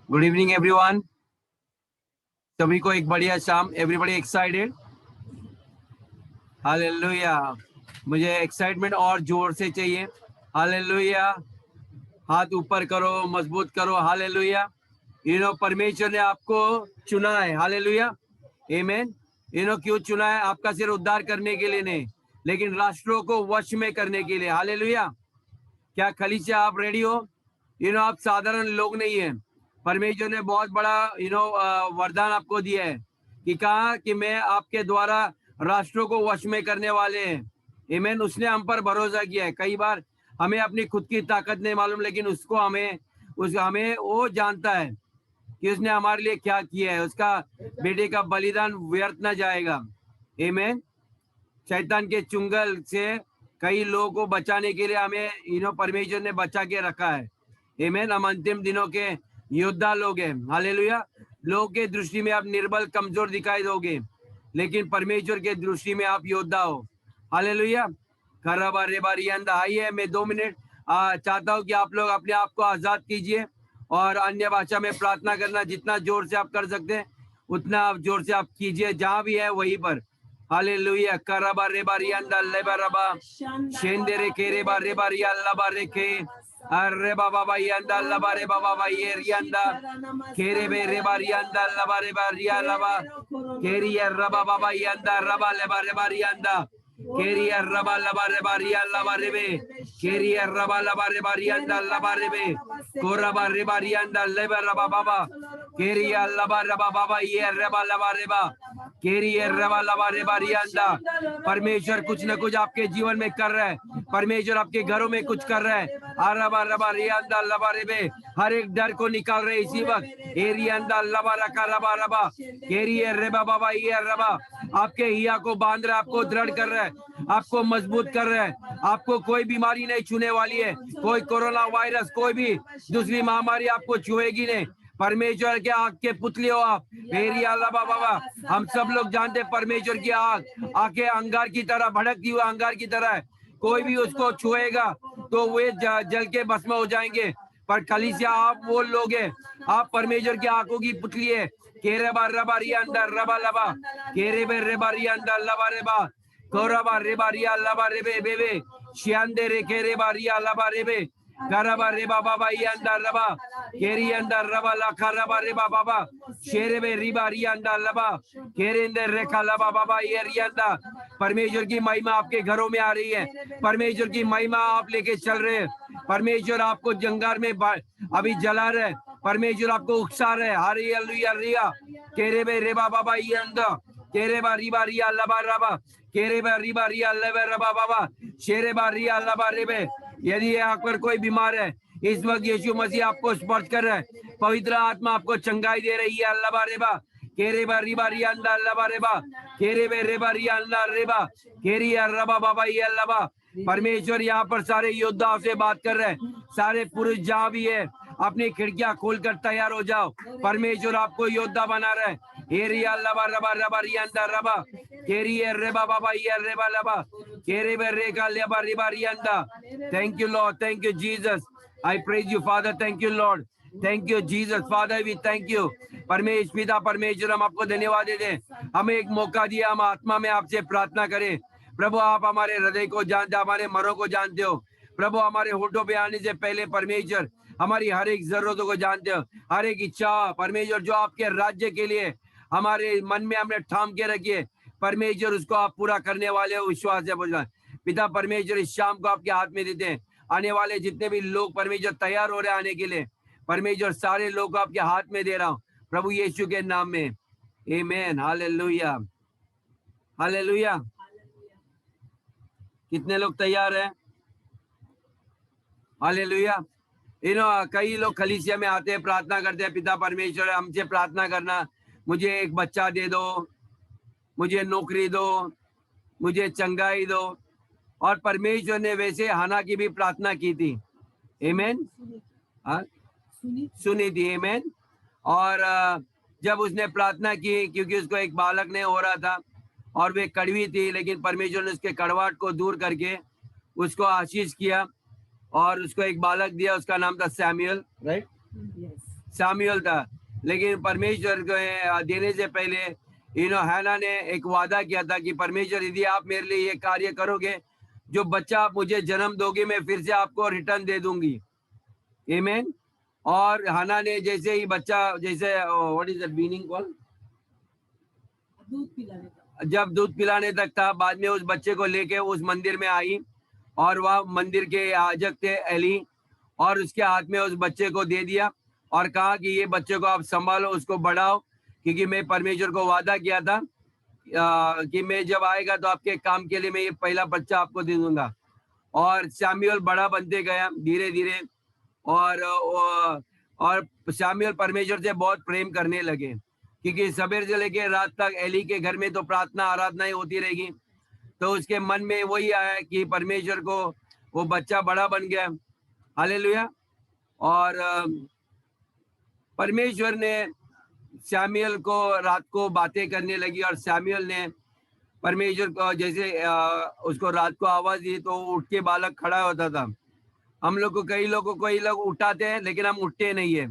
Good evening everyone, सभी को एक बढ़िया शाम। Everybody excited? हालेलुया। मुझे एक्साइटमेंट और जोर से चाहिए। हालेलुया। हाथ ऊपर करो, मजबूत करो। हालेलुया। परमेश्वर ने आपको चुना है। हालेलुया, आमीन। क्यों चुना है? आपका सिर्फ उद्धार करने के लिए नहीं, लेकिन राष्ट्रों को वश में करने के लिए। हालेलुया। क्या कलीसिया आप रेडी हो? आप साधारण लोग नहीं है। परमेश्वर ने बहुत बड़ा वरदान आपको दिया है कि कहा कि मैं आपके द्वारा राष्ट्रों को वश में करने वाले हैं। आमीन। उसने हम पर भरोसा किया है। कई बार हमें अपनी खुद की ताकत नहीं मालूम, लेकिन उसको हमें वो जानता है कि उसने हमारे लिए क्या किया है। उसका बेटे का बलिदान व्यर्थ न जाएगा। आमीन। शैतान के चुंगल से कई लोगों को बचाने के लिए हमें परमेश्वर ने बचा के रखा है। आमीन। हम अंतिम दिनों के योद्धा लोग हैं। हालेलुया। लोगों के दृष्टि में आप निर्बल कमजोर दिखाई दोगे, लेकिन परमेश्वर के दृष्टि में आप योद्धा हो। हालेलुया। आइए, मैं 2 मिनट चाहता हूँ कि आप लोग अपने आप को आजाद कीजिए और अन्य भाषा में प्रार्थना करना जितना जोर से आप कर सकते हैं उतना जोर से आप कीजिए, जहां भी है वहीं पर। हालेलुया। करबा रेबा रियंदा लेबा रबा शेंदेरे केरेबा रेबा रियल्ला रेके अरे बाबा बायंदा लबा रे बाबा बाये रियंदा केरे बे रेबा रियंदा लबा रेबा रिया लबा केरिया रबा बाबा यंदा रबा लेबा रेबा रियंदा केरिया रबा लबा रेबा रिया लबा रेबे केरिया रबा लबा रेबा रियंदा लबा रेबे कोरबा रेबा रियंदा लेबा रबा बाबा केरिया लबा रबा बाबा ये रेबा लबा रेबा केरिया रबा लबा रेबा रियंदा। परमेश्वर कुछ न कुछ आपके जीवन में कर रहा है। परमेश्वर आपके घरों में कुछ कर रहा है। रबा रबा रियंदा लबा रेबे हर एक डर को निकाल रहे इसी वक्त। एरियंदा लबा रखा रबा रबा केरिया रेबा बाबा ये रबा आपके हिया को बांध रहा है, आपको दृढ़ कर रहा है, आपको मजबूत कर रहा है। आपको कोई बीमारी नहीं छूने वाली है। कोई कोरोना वायरस, कोई भी दूसरी महामारी आपको छुएगी नहीं। परमेश्वर के आग के पुतले हो आप। मेरी अल्लाह बाबा, हम सब लोग जानते हैं परमेश्वर की आग आके अंगार की तरह, भड़कती हुई अंगार की तरह है। कोई भी उसको छुएगा तो वे जल के भस्म हो जाएंगे। पर कलीसिया आप वो लोग हैं, आप परमेश्वर की आंखों की पुतली है। केरे बार रबा रिया अंदर रबा लबा केरे बे रेबा रिया अंदर लबा रेबा कोरबा रेबा रिया लबा रेबे बेबे शियांदे रे केरे बा रिया लबा रेबे करबा रेबा बाबा ये अंदर रबा केरी अंदर रबा लखा रबा रेबा बाबा शेरे बे रिबा रिया अंदर लबा केरे अंदर रेखा लबा बाबा ये रिया अंदर। परमेश्वर की महिमा आपके घरों में आ रही है। परमेश्वर की महिमा आप लेके चल रहे हैं। परमेश्वर आपको जंगार में अभी जला रहे। परमेश्वर आपको उकसा रहे। हालेलुया रिया केरे बे रेबा बाबा ये अंदर केरे बा रिबा रिया लबा रबा केरे बा रिबा रिया लबा रबा बाबा शेरे बा रिया लबा रेबे। यदि आप पर कोई बीमार है, इस वक्त यीशु मसीह आपको स्पर्श कर रहा है। पवित्र आत्मा आपको चंगाई दे रही है। अल्लाह रेबा केरे बा रिबा रिया अंदर अल्लाह रेबा केरे बे रेबा रिया अंदर रेबा केरिया रबा बाबा ये अल्लाह। परमेश्वर यहाँ पर सारे योद्धाओं से बात कर रहे हैं। सारे पुरुष जहाँ भी है अपनी खिड़कियां खोलकर तैयार हो जाओ। परमेश्वर आपको योद्धा बना रहा है। एरिया लबा रबा रबा रिया अंदर रबा केरिया रेबा बाबा ये रेबा लबा केरे बे रेगा लेबा रिबा रिया अंदर। Thank you Lord, thank you Jesus, I praise you Father, thank you Lord, thank you Jesus, Father we thank you। परमेश्वर पिता परमेश्वर हम आपको धन्यवाद देते हैं। हमें एक मौका दिया, हम आत्मा में आपसे प्रार्थना करें। प्रभु आप हमारे हृदय को जानते, हमारे मरों को जानते हो। प्रभु हमारे होठों पे आने से पहले परमेश्वर हमारी हर एक जरूरतों को जानते हो, हर एक इच्छा परमेश्वर जो आपके राज्य के लिए हमारे मन में हमने ठाम के रखिए। परमेश्वर उसको आप पूरा करने वाले हो, विश्वास है बुझा। पिता परमेश्वर इस शाम को आपके हाथ में देते हैं। आने वाले जितने भी लोग परमेश्वर तैयार हो रहे हैं आने के लिए, परमेश्वर सारे लोग को आपके हाथ में दे रहा हूँ प्रभु यीशु के नाम में। आमीन। Hallelujah hallelujah. कितने लोग तैयार हैं? हालेलुया। कई लोग कलीसिया में आते हैं, प्रार्थना करते हैं, पिता परमेश्वर हमसे प्रार्थना करना, मुझे एक बच्चा दे दो, मुझे नौकरी दो, मुझे चंगाई दो। और परमेश्वर ने वैसे हन्ना की भी प्रार्थना की थी। आमीन। सुनी थी। आमीन। और जब उसने प्रार्थना की, क्योंकि उसको एक बालक नहीं हो रहा था और वे कड़वी थी, लेकिन परमेश्वर ने उसके कड़वाहट को दूर करके उसको आशीष किया और उसको एक बालक दिया, उसका नाम था सैमुअल, राइट? सैमुअल था। लेकिन परमेश्वर को देने से पहले हैना ने एक वादा किया था कि परमेश्वर यदि आप मेरे लिए ये कार्य करोगे, जो बच्चा आप मुझे जन्म दोगे मैं फिर से आपको रिटर्न दे दूंगी। आमीन। और हन्ना ने जैसे ही बच्चा, जैसे what is that weaning call, जब दूध पिलाने तक था, बाद में उस बच्चे को लेके उस मंदिर में आई और वह मंदिर के याजक थे एली, और उसके हाथ में उस बच्चे को दे दिया और कहा कि ये बच्चे को आप संभालो, उसको बढ़ाओ, क्योंकि मैं परमेश्वर को वादा किया था कि मैं जब आएगा तो आपके काम के लिए मैं ये पहला बच्चा आपको दे दूंगा। और सैमुअल बड़ा बनते गया धीरे धीरे, और सैमुअल परमेश्वर से बहुत प्रेम करने लगे, क्योंकि सवेर से लेके रात तक एली के घर में तो प्रार्थना आराधना ही होती रहेगी। तो उसके मन में वही आया कि परमेश्वर को, वो बच्चा बड़ा बन गया, हालेलुया। और परमेश्वर ने सैमुअल को रात को बातें करने लगी, और सैमुअल ने परमेश्वर को जैसे उसको रात को आवाज दी तो उठ के बालक खड़ा होता था। हम लोग को कई लोग उठाते हैं लेकिन हम उठते नहीं है,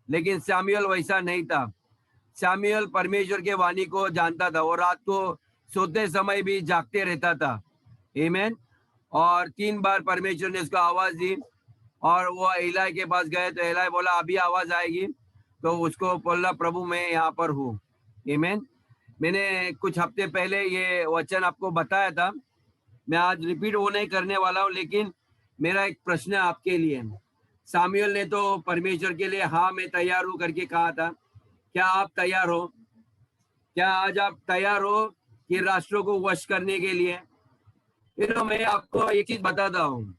लेकिन सैमुअल वैसा नहीं था। सैमुअल परमेश्वर के वाणी को जानता था, वो रात को सोते समय भी जागते रहता था। आमीन। और 3 बार परमेश्वर ने उसको आवाज दी, और वो एली के पास गए तो एली बोला अभी आवाज आएगी, तो उसको बोला प्रभु मैं यहाँ पर हूँ। आमीन। मैंने कुछ हफ्ते पहले ये वचन आपको बताया था, मैं आज रिपीट वो नहीं करने वाला हूँ, लेकिन मेरा एक प्रश्न आपके लिए। सैमुअल ने तो परमेश्वर के लिए हाँ मैं तैयार हूँ करके कहा था, क्या आप तैयार हो? क्या आज आप तैयार हो कि राष्ट्रों को वश करने के लिए? मैं आपको एक चीज बताता हूँ,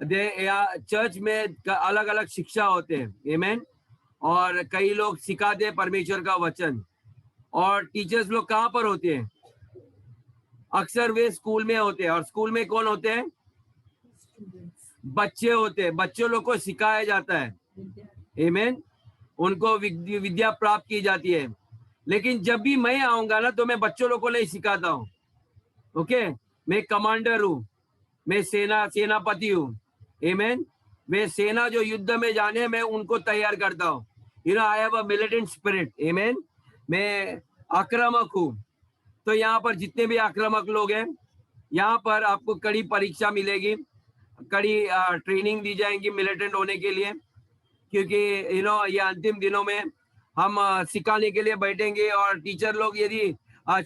चर्च में अलग अलग शिक्षा होते हैं, आमीन। और कई लोग सिखाते हैं परमेश्वर का वचन, और टीचर्स लोग कहाँ पर होते हैं? अक्सर वे स्कूल में होते हैं। और स्कूल में कौन होते हैं? बच्चे होते हैं। बच्चों लोग को सिखाया जाता है, आमीन। उनको विद्या प्राप्त की जाती है। लेकिन जब भी मैं आऊंगा ना तो मैं बच्चों लोग को नहीं सिखाता हूँ, ओके? मैं कमांडर हूँ, मैं सेनापति हूँ, आमीन। मैं सेना जो युद्ध में जाने मैं उनको तैयार करता हूँ। I have a militant spirit, आमीन। मैं आक्रामक हूँ। तो यहाँ पर जितने भी आक्रामक लोग हैं, यहाँ पर आपको कड़ी परीक्षा मिलेगी, कड़ी ट्रेनिंग दी जाएगी मिलिटेंट होने के लिए, क्योंकि ये अंतिम दिनों में हम सिखाने के लिए बैठेंगे। और टीचर लोग यदि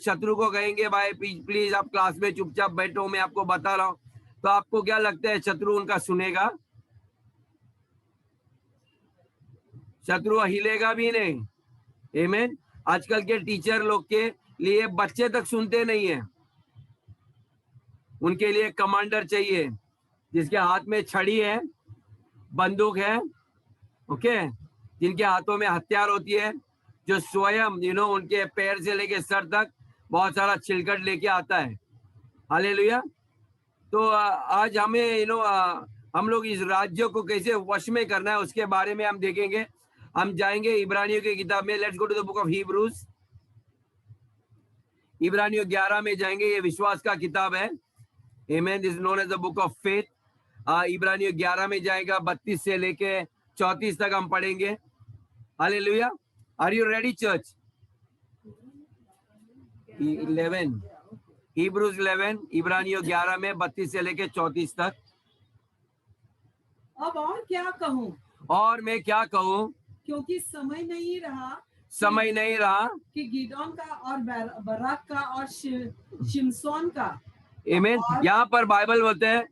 शत्रु को कहेंगे भाई प्लीज आप क्लास में चुपचाप बैठो, मैं आपको बता रहा हूँ, तो आपको क्या लगता है शत्रु उनका सुनेगा? शत्रु हिलेगा भी नहीं, आमीन। आजकल के टीचर लोग के लिए बच्चे तक सुनते नहीं है, उनके लिए कमांडर चाहिए जिसके हाथ में छड़ी है, बंदूक है, ओके, जिनके हाथों में हथियार होती है, जो स्वयं उनके पैर से लेके सर तक बहुत सारा छिलकट लेके आता है, हालेलुया। तो आज हमें हम लोग इस राज्य को कैसे वश में करना है उसके बारे में हम देखेंगे। हम जाएंगे इब्रानियों की किताब में, let's go to the book of Hebrews. इब्रानियों 11 में जाएंगे, ये विश्वास का किताब है, आमीन। This is known as the book of faith. इब्रानियों 11 में जाएगा, 32 से लेके 34 तक हम पढ़ेंगे, hallelujah. Are you ready church? 11 Hebrews 11, इब्रानियों 11 में 32 से लेके 34 तक। अब और क्या कहूँ? और मैं क्या कहूँ? क्योंकि समय नहीं रहा कि गिदोन का और बराक का और शिमशोन का, आमीन। यहाँ पर बाइबल बोलते हैं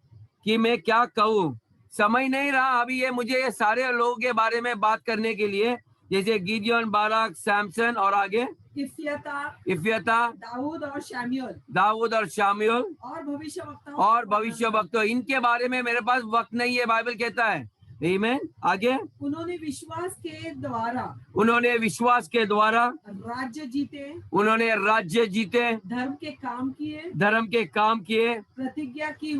कि मैं क्या कहूँ, समय नहीं रहा अभी ये सारे लोगों के बारे में बात करने के लिए, जैसे गिदियोन, बाराक, सैमसन और आगे इफ्यता, दाऊद और शामुएल और भविष्यवक्ता, इनके बारे में मेरे पास वक्त नहीं है, बाइबल कहता है, आमीन। आगे, उन्होंने विश्वास के द्वारा राज्य जीते, धर्म के काम किए, प्रतिज्ञा की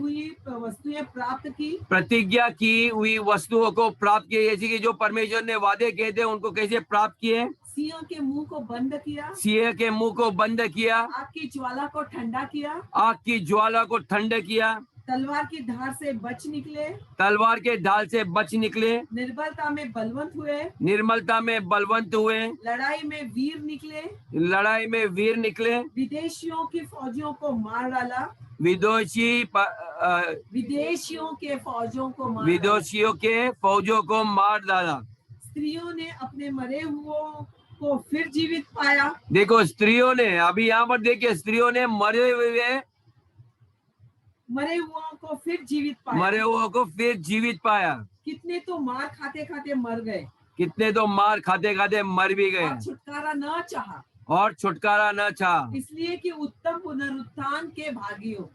हुई वस्तुओं को प्राप्त किए, जैसे कि जो परमेश्वर ने वादे किए थे उनको कैसे प्राप्त किए? सिंह के मुंह को बंद किया, आग की ज्वाला को ठंडा किया, तलवार की धार से बच निकले, तलवार के ढाल से बच निकले, निर्बलता में बलवंत हुए, निर्मलता में बलवंत हुए, लड़ाई में वीर निकले, लड़ाई में वीर निकले, विदेशियों की फौजियों को मार डाला, विदेशियों के फौजों को मार डाला। विदेशियों के फौजों को मार डाला। स्त्रियों ने अपने मरे हुओं को फिर जीवित पाया। देखो स्त्रियों ने, अभी यहाँ पर देखिए, स्त्रियों ने मरे हुओं को फिर जीवित पाया। मरे हुओं को फिर जीवित पाया। कितने तो मार खाते खाते मर गए, कितने तो मार खाते खाते मर भी गए और छुटकारा न चाहा, और छुटकारा न चाहा, इसलिए कि उत्तम पुनरुत्थान के भागी हो।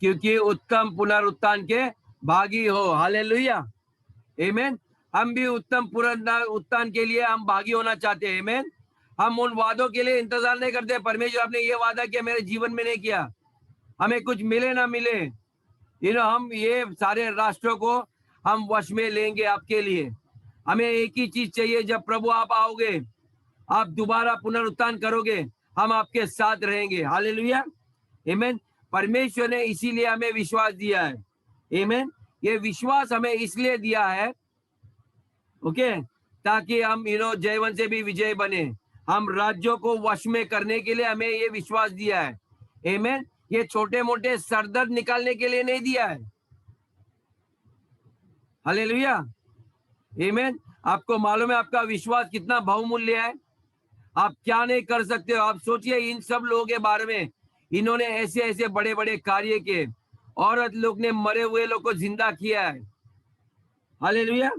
क्योंकि उत्तम पुनरुत्थान के भागी हो। हालेलुया, आमीन। हम भी उत्तम पुनरुत्थान के लिए हम भागी होना चाहते हैं। आमीन। हम उन वादों के लिए इंतजार नहीं करते। परमेश्वर आपने ये वादा किया, मेरे जीवन में नहीं किया, हमें कुछ मिले ना मिले, हम ये सारे राष्ट्रों को हम वश में लेंगे आपके लिए। हमें एक ही चीज चाहिए, जब प्रभु आप आओगे, आप दोबारा पुनरुत्थान करोगे, हम आपके साथ रहेंगे। हालेलुया, आमीन। परमेश्वर ने इसीलिए हमें विश्वास दिया है। आमीन। ये विश्वास हमें इसलिए दिया है, ओके, ताकि हम जयवंत से भी विजय बने। हम राज्यों को वश में करने के लिए हमें ये विश्वास दिया है। आमीन। ये छोटे मोटे सरदर्द निकालने के लिए नहीं दिया है। हालेलुया, आमीन। आपको मालूम है आपका विश्वास कितना बहुमूल्य है। आप क्या नहीं कर सकते हो। आप सोचिए इन सब लोगों के बारे में, इन्होंने ऐसे ऐसे बड़े बड़े कार्य किए। औरत लोग ने मरे हुए लोग को जिंदा किया है। हालेलुया।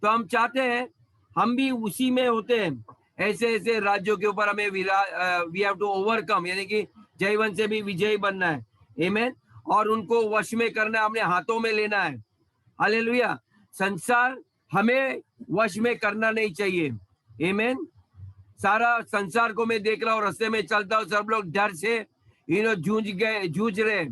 तो हम चाहते हैं हम भी उसी में होते हैं। ऐसे ऐसे राज्यों के ऊपर हमें वी हैव टू ओवरकम, यानी कि जयवंत से भी विजयी बनना है। आमीन। और उनको वश में करना, अपने हाथों में लेना है। हालेलुया। संसार हमें वश में करना नहीं चाहिए। आमीन। सारा संसार को मैं देख रहा हूँ, रास्ते में चलता हूँ, सब लोग डर से जूझ रहे।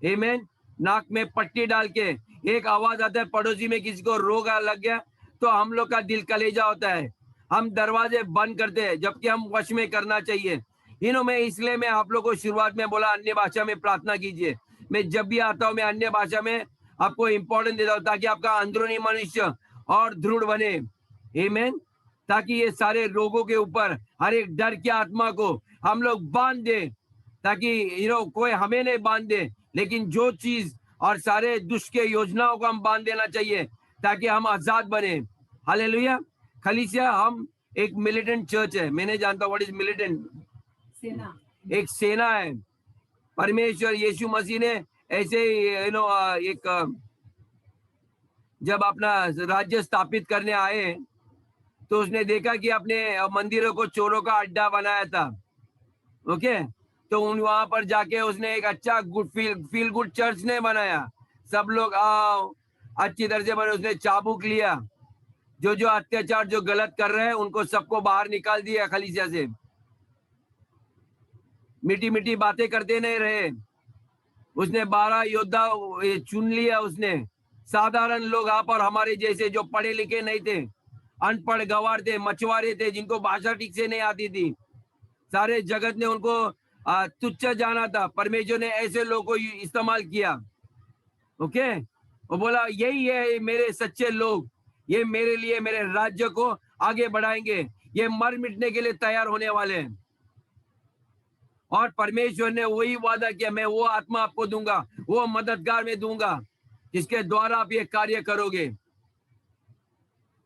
आमीन। नाक में पट्टी डाल के एक आवाज आता है, पड़ोसी में किसी को रोग लग गया तो हम लोग का दिल कलेजा होता है, हम दरवाजे बंद करते हैं, जबकि हम वश में करना चाहिए। मैं इसलिए मैं आप लोग को शुरुआत में बोला अन्य भाषा में प्रार्थना कीजिए। मैं जब भी आता हूँ मैं अन्य भाषा में आपको इंपॉर्टेंस देता हूँ, ताकि आपका अंदरूनी मनुष्य और दृढ़ बने। आमीन। ताकि ये सारे रोगों के ऊपर हर एक डर की आत्मा को हम लोग बांध दे, ताकि कोई हमें नहीं बांध दे, लेकिन जो चीज और सारे दुष्ट के योजनाओं को हम बांध देना चाहिए, ताकि हम आजाद बने। हालेलुया। खलीसिया, हम एक मिलिटेंट चर्च है। मैं नहीं जानता व्हाट इज मिलिटेंट। सेना, एक सेना है। परमेश्वर यीशु मसीह ने ऐसे एक जब अपना राज्य स्थापित करने आए तो उसने देखा कि अपने मंदिरों को चोरों का अड्डा बनाया था। ओके, तो वहां पर जाके उसने एक अच्छा फील गुड चर्च ने बनाया। सब लोग आओ, अच्छी तरह से बने। उसने चाबुक लिया, जो अत्याचार जो गलत कर रहे हैं उनको सबको बाहर निकाल दिया खलीसिया से। मीठी मीठी बातें करते नहीं रहे। उसने 12 योद्धा चुन लिया। उसने साधारण लोग आप और हमारे जैसे, जो पढ़े लिखे नहीं थे, अनपढ़ गवार थे, मछुआरे थे, जिनको भाषा ठीक से नहीं आती थी, सारे जगत ने उनको तुच्छ जाना था। परमेश्वर ने ऐसे लोगों को इस्तेमाल किया। ओके, वो बोला यही है मेरे सच्चे लोग, ये मेरे लिए मेरे राज्य को आगे बढ़ाएंगे, ये मर मिटने के लिए तैयार होने वाले हैं। और परमेश्वर ने वही वादा किया, मैं वो आत्मा आपको दूंगा, वो मददगार में दूंगा, जिसके द्वारा आप ये कार्य करोगे,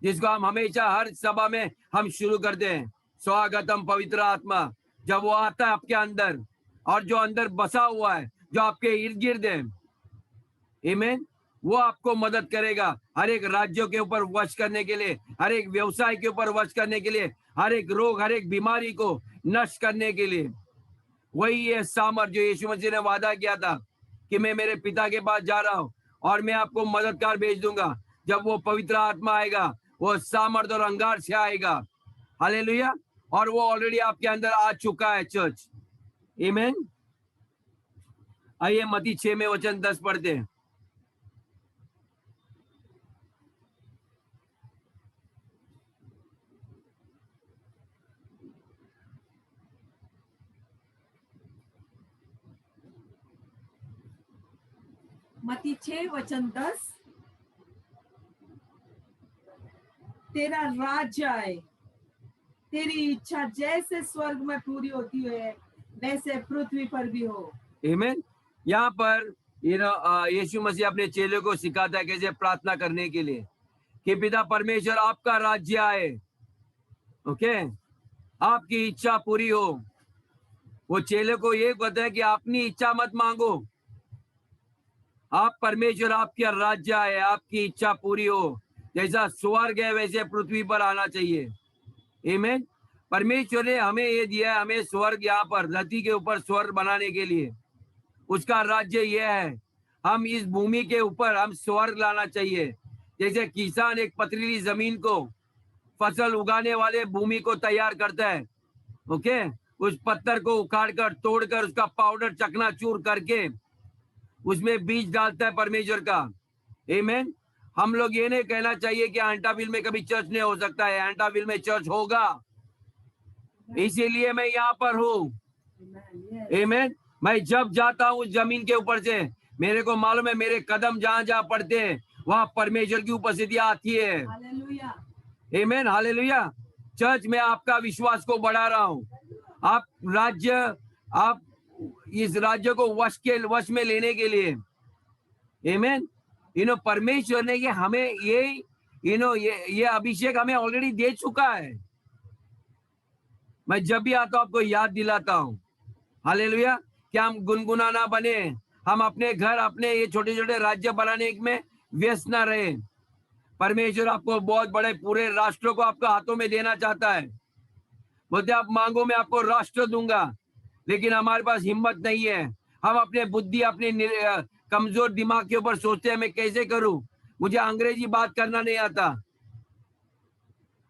जिसको हम हमेशा हर सभा में हम शुरू करते हैं, स्वागतम पवित्र आत्मा। जब वो आता है आपके अंदर, और जो अंदर बसा हुआ है, जो आपके इर्द गिर्द है, आमीन, वो आपको मदद करेगा हर एक राज्यों के ऊपर वश करने के लिए, हर एक व्यवसाय के ऊपर वश करने के लिए, हर एक रोग, हर एक बीमारी को नष्ट करने के लिए। वही है सामर्थ जो यीशु मसीह ने वादा किया था कि मैं मेरे पिता के पास जा रहा हूं और मैं आपको मददगार भेज दूंगा। जब वो पवित्र आत्मा आएगा, वो सामर्थ और अंगार से आएगा। हालेलुया। और वो ऑलरेडी आपके अंदर आ चुका है चर्च। आमीन। आइए मत्ती 6 में वचन 10 पढ़ते हैं। मत्ती 6:10 तेरा राज्य आए, तेरी इच्छा जैसे स्वर्ग में पूरी होती है वैसे पृथ्वी पर भी हो। आमीन। यहाँ पर यीशु मसीह अपने चेलों को सिखाता है कैसे प्रार्थना करने के लिए कि पिता परमेश्वर आपका राज्य आए, ओके, आपकी इच्छा पूरी हो। वो चेले को ये कहता है कि अपनी इच्छा मत मांगो, आप परमेश्वर आपका राज्य आए, आपकी इच्छा पूरी हो, जैसा स्वर्ग है वैसे पृथ्वी पर आना चाहिए। आमीन। परमेश्वर ने हमें ये दिया है, हमें स्वर्ग यहाँ पर धरती के ऊपर स्वर्ग बनाने के लिए। उसका राज्य यह है, हम इस भूमि के ऊपर हम स्वर्ग लाना चाहिए। जैसे किसान एक पथरीली जमीन को, फसल उगाने वाले भूमि को तैयार करता है, ओके, उस पत्थर को उखाड़कर तोड़कर उसका पाउडर चकनाचूर करके उसमें बीज डालता है परमेश्वर का। आमीन। हम लोग ये नहीं कहना चाहिए कि एंटाविल में कभी चर्च नहीं हो सकता है, एंटाविल में चर्च होगा, इसीलिए मैं यहाँ पर हूँ। आमीन। मैं जब जाता हूँ उस जमीन के ऊपर से, मेरे को मालूम है मेरे कदम जहां जहां पड़ते हैं वहां परमेश्वर की उपस्थिति आती है। आमीन, हालेलुया। चर्च में आपका विश्वास को बढ़ा रहा हूँ। आप इस राज्य को वश में लेने के लिए, आमीन, परमेश्वर ने ये हमें ये अभिषेक हमें ऑलरेडी दे चुका है। मैं जब भी आता हूँ आपको याद दिलाता हूँ, हालेलुया, कि हम गुनगुनाना बने, हम अपने घर अपने ये छोटे छोटे राज्य बनाने में व्यस्त ना रहे। परमेश्वर आपको बहुत बड़े पूरे राष्ट्रों को आपका हाथों में देना चाहता है। बोलते आप मांगो मैं आपको राष्ट्र दूंगा, लेकिन हमारे पास हिम्मत नहीं है। हम अपने बुद्धि अपने कमजोर दिमाग के ऊपर सोचते हैं मैं कैसे करूं, मुझे अंग्रेजी बात करना नहीं आता।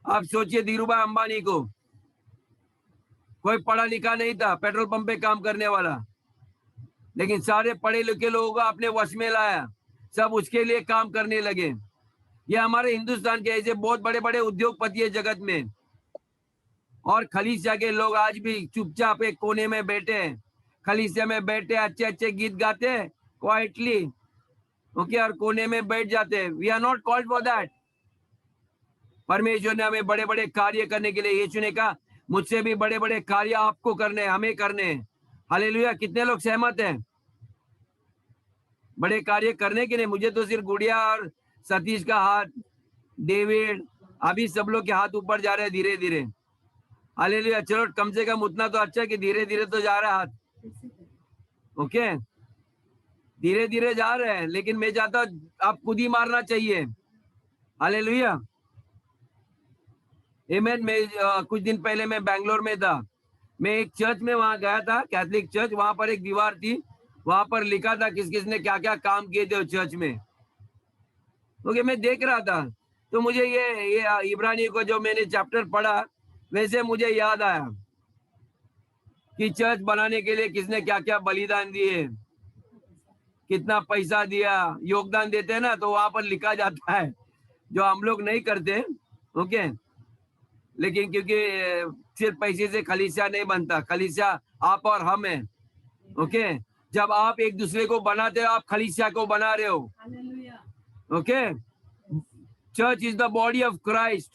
आप सोचिए धीरूभाई अंबानी को, कोई पढ़ा लिखा नहीं था, पेट्रोल पंप पे काम करने वाला, लेकिन सारे पढ़े लिखे लोगों को अपने वश में लाया, सब उसके लिए काम करने लगे। ये हमारे हिंदुस्तान के ऐसे बहुत बड़े बड़े उद्योगपति है जगत में, और खलीसिया के लोग आज भी चुपचाप एक कोने में बैठे हैं, खलीसिया में बैठे अच्छे अच्छे गीत गाते हैं क्वाइटली, ओके, और कोने में बैठ जाते हैं। We are not called for that. परमेश्वर ने हमें बड़े बड़े कार्य करने के लिए, यीशु ने कहा मुझसे भी बड़े बड़े कार्य आपको करने, हमें करने। हालेलुया। कितने लोग सहमत हैं बड़े कार्य करने के लिए? मुझे तो सिर्फ गुड़िया और सतीश का हाथ, डेविड, अभी सब लोग के हाथ ऊपर जा रहे हैं धीरे धीरे। हालेलुया। चलो कम से कम उतना तो अच्छा है कि धीरे धीरे तो जा रहा है हाथ, ओके, धीरे धीरे जा रहे हैं, लेकिन मैं चाहता हूं आप खुद ही मारना चाहिए। हालेलुया। आमीन। मैं कुछ दिन पहले मैं बैंगलोर में था, मैं एक चर्च में वहां गया था, कैथोलिक चर्च। वहां पर एक दीवार थी, वहां पर लिखा था किस किस ने क्या क्या काम किए थे उस चर्च में, ओके। मैं देख रहा था तो मुझे ये इब्रानी को जो मैंने चैप्टर पढ़ा वैसे मुझे याद आया कि चर्च बनाने के लिए किसने क्या क्या बलिदान दिए, कितना पैसा दिया, योगदान देते हैं ना, तो वहां पर लिखा जाता है, जो हम लोग नहीं करते, ओके। लेकिन क्योंकि सिर्फ पैसे से खलीसिया नहीं बनता, खलीसिया आप और हम हैं, ओके। जब आप एक दूसरे को बनाते हो आप खलीसिया को बना रहे हो, okay. Church is the body of Christ,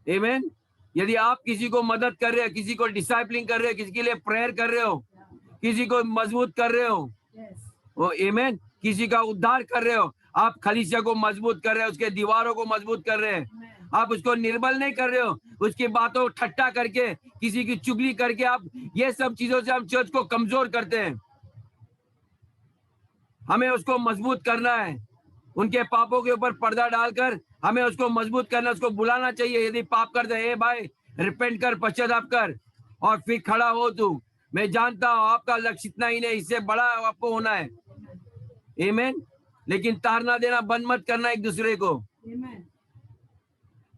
आमीन। यदि आप किसी को मदद कर रहे हो, किसी को डिसाइपलिंग कर रहे हो, किसी के लिए प्रेयर कर रहे हो, किसी को मजबूत कर रहे हो, वो आमीन, किसी का उद्धार कर रहे हो, आप खलीसिया को मजबूत कर रहे हो, उसके दीवारों को मजबूत कर रहे हैं। आप उसको निर्बल नहीं कर रहे हो, उसकी बातों ठट्टा करके, किसी की चुगली करके, आप ये सब चीजों से हम चर्च को कमजोर करते हैं। हमें उसको मजबूत करना है, उनके पापों के ऊपर पर्दा डालकर हमें उसको मजबूत करना, उसको बुलाना चाहिए। यदि पाप करते हैं, भाई रिपेंट कर, पश्चाताप कर और फिर खड़ा हो तू। मैं जानता हूं आपका लक्ष्य इतना ही नहीं, इससे बड़ा आपको होना है, आमीन। लेकिन तारना देना बंद मत करना एक दूसरे को,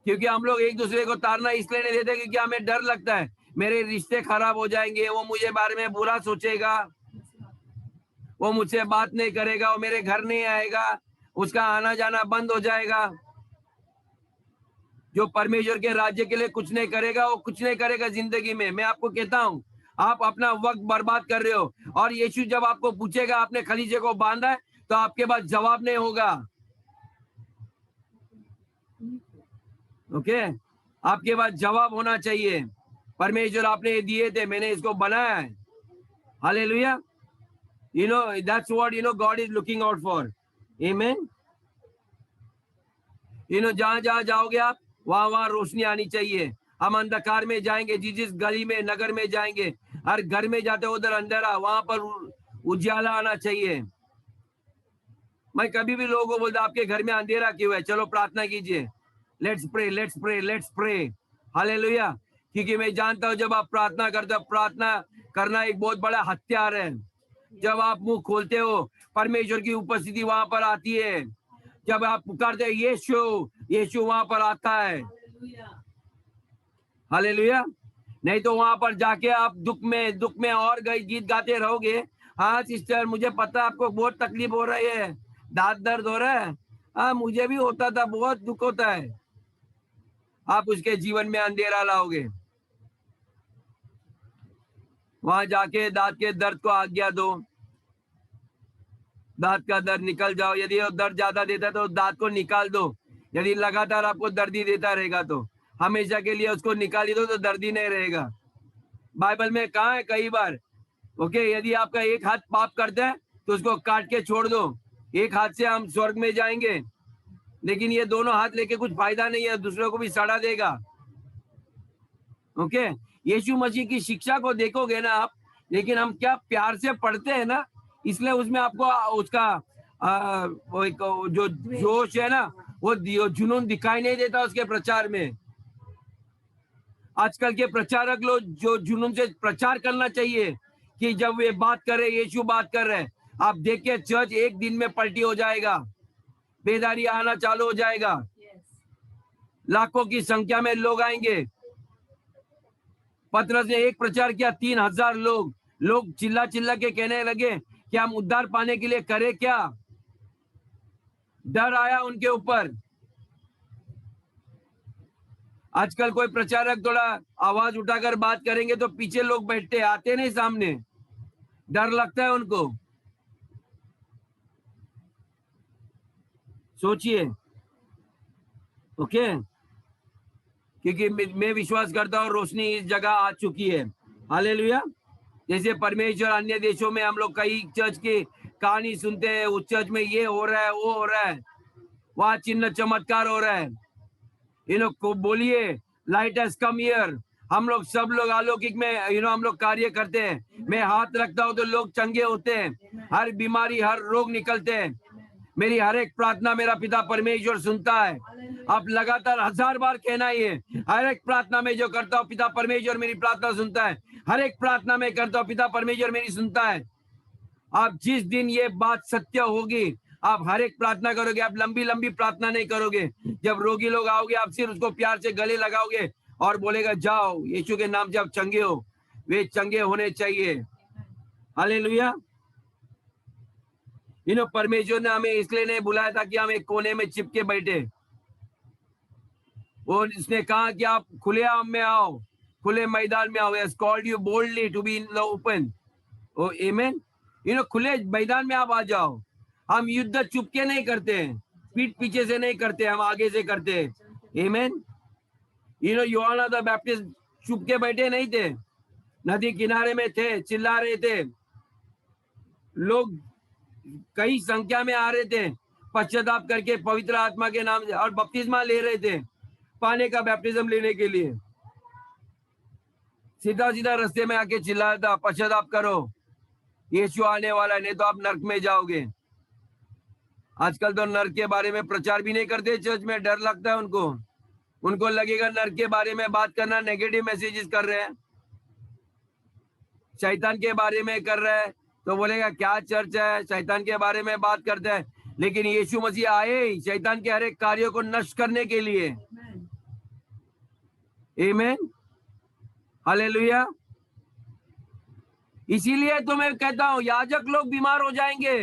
क्योंकि हम लोग एक दूसरे को तारना इसलिए नहीं देते क्योंकि हमें डर लगता है मेरे रिश्ते खराब हो जाएंगे, वो मुझे बारे में बुरा सोचेगा, वो मुझसे बात नहीं करेगा, वो मेरे घर नहीं आएगा, उसका आना जाना बंद हो जाएगा। जो परमेश्वर के राज्य के लिए कुछ नहीं करेगा वो कुछ नहीं करेगा जिंदगी में। मैं आपको कहता हूं आप अपना वक्त बर्बाद कर रहे हो, और यीशु जब आपको पूछेगा आपने खलीजे को बांधा है, तो आपके पास जवाब नहीं होगा। ओके, आपके पास जवाब होना चाहिए। परमेश्वर आपने ये दिए थे, मैंने इसको बनाया है। Hallelujah. That's what God is looking out for. Amen. जहां जहां जाओगे आप, वहां वहां रोशनी आनी चाहिए। हम अंधकार में जाएंगे, जिस गली में, नगर में जाएंगे, हर घर में जाते उधर अंधेरा, वहां पर उजाला आना चाहिए। मैं कभी भी लोगों को बोलता आपके घर में अंधेरा क्यों है, चलो प्रार्थना कीजिए। Let's pray, let's pray, let's pray. Hallelujah. क्योंकि मैं जानता हूं जब आप प्रार्थना करते हो, प्रार्थना करना एक बहुत बड़ा हथियार है। जब आप मुंह खोलते हो, परमेश्वर की उपस्थिति वहां पर आती है। जब आप पुकारते हैं यीशु, यीशु वहां पर आता है। हालेलुया। नहीं तो वहां पर जाके आप दुख में और गीत गाते रहोगे। हाँ सिस्टर, मुझे पता आपको बहुत तकलीफ हो रही है, दांत दर्द हो रहा है। हाँ मुझे भी होता था, बहुत दुख होता है। आप उसके जीवन में अंधेरा लाओगे। वहां जाके दांत के दर्द को आज्ञा दो, दांत का दर्द निकल जाओ। यदि वो दर्द ज्यादा देता है तो दांत को निकाल दो। यदि लगातार आपको दर्द ही देता रहेगा तो हमेशा के लिए उसको निकाल दो, तो दर्द ही नहीं रहेगा। बाइबल में कहा है कई बार, ओके, यदि आपका एक हाथ पाप करता है तो उसको काट के छोड़ दो। एक हाथ से हम स्वर्ग में जाएंगे, लेकिन ये दोनों हाथ लेके कुछ फायदा नहीं है, दूसरों को भी सड़ा देगा। ओके, यीशु मसीह की शिक्षा को देखोगे ना आप, लेकिन हम क्या प्यार से पढ़ते हैं ना, इसलिए उसमें आपको उसका वो एक जो जोश है ना, वो जुनून दिखाई नहीं देता उसके प्रचार में। आजकल के प्रचारक लोग जो जुनून से प्रचार करना चाहिए कि जब वे बात कर रहे, यीशु बात कर रहे हैं, आप देखिए चर्च एक दिन में पलटी हो जाएगा, बेदारी आना चालू हो जाएगा, लाखों की संख्या में लोग आएंगे। पतरस ने एक प्रचार किया, 3000 लोग चिल्ला चिल्ला के कहने लगे कि हम उद्धार पाने के लिए करें क्या। डर आया उनके ऊपर। आजकल कोई प्रचारक थोड़ा आवाज उठाकर बात करेंगे तो पीछे लोग बैठते, आते नहीं सामने, डर लगता है उनको। सोचिए। ओके, क्योंकि मैं विश्वास करता हूँ रोशनी इस जगह आ चुकी है। हालेलुया। जैसे परमेश्वर अन्य देशों में हम लोग कई चर्च की कहानी सुनते हैं, उस चर्च में ये हो रहा है, वो हो रहा है, वहां चिन्ह चमत्कार हो रहा है। इन लोग को बोलिए लाइट हैज कम हियर। हम लोग सब लोग अलौकिक में हम लोग कार्य करते हैं। मैं हाथ रखता हूँ तो लोग चंगे होते हैं, हर बीमारी हर रोग निकलते हैं। मेरी हर एक प्रार्थना मेरा पिता परमेश्वर सुनता है। आप लगातार 1000 बार कहना ही है, हर एक प्रार्थना में जो करता हूँ पिता परमेश्वर मेरी प्रार्थना सुनता है। हर एक प्रार्थना में करता हूँ पिता परमेश्वर मेरी सुनता है। आप जिस दिन ये बात सत्य होगी, आप हर एक प्रार्थना करोगे, आप लंबी लंबी प्रार्थना नहीं करोगे। जब रोगी लोग आओगे, आप सिर्फ उसको प्यार से गले लगाओगे और बोलेगा जाओ यीशु के नाम से आप चंगे हो। वे चंगे होने चाहिए। हालेलुया। परमेश्वर ने हमें इसलिए नहीं बुलाया था कि हम एक कोने में चिपके बैठे। वो इसने कहा कि आप खुले आम में आओ, खुले मैदान में आओ। He has called you boldly to be in the open. Oh, amen. खुले मैदान में आप आ जाओ। हम युद्ध चुपके नहीं करते हैं, पीठ पीछे से नहीं करते, हम आगे से करते हैं। आमेन। यूहन्ना द बैप्टिस्ट चुपके बैठे नहीं थे, नदी किनारे में थे, चिल्ला रहे थे, लोग कई संख्या में आ रहे थे पश्चाताप करके पवित्र आत्मा के नाम से, और बपतिस्मा ले रहे थे पानी का बैप्टिज्म लेने के लिए। सीधा सीधा रास्ते में आके चिल्लाया था पश्चाताप करो, यीशु आने वाला है, नहीं तो आप नरक में जाओगे। आजकल तो नरक के बारे में प्रचार भी नहीं करते चर्च में, डर लगता है उनको लगेगा नरक के बारे में बात करना नेगेटिव मैसेजेस कर रहे हैं, शैतान के बारे में कर रहे हैं, तो बोलेगा क्या चर्च है, शैतान के बारे में बात करते हैं। लेकिन यीशु मसीह आए शैतान के हर एक कार्यों को नष्ट करने के लिए। आमीन। हालेलुया। इसीलिए तो मैं कहता हूं याजक लोग बीमार हो जाएंगे,